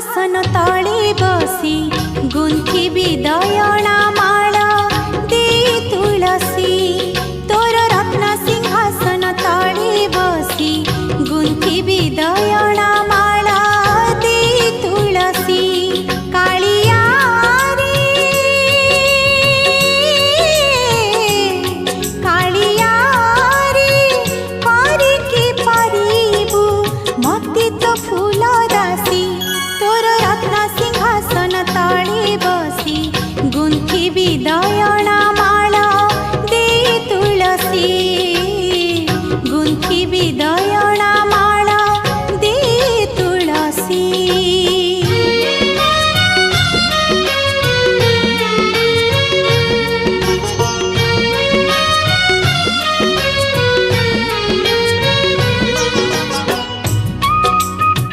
सिंहासन तळे बसी गुंथिबी दयणा माळ दे तुळसी। तोर रत्न सिंहासन तळे बसी गुंथिबी दयणा माळ दे तुळसी। काळिया रे काळिया रे परिकी परिबू मती तो फूल दासी। तोर रत्न सिंहासन तळे बसी गुंथिबी दयणा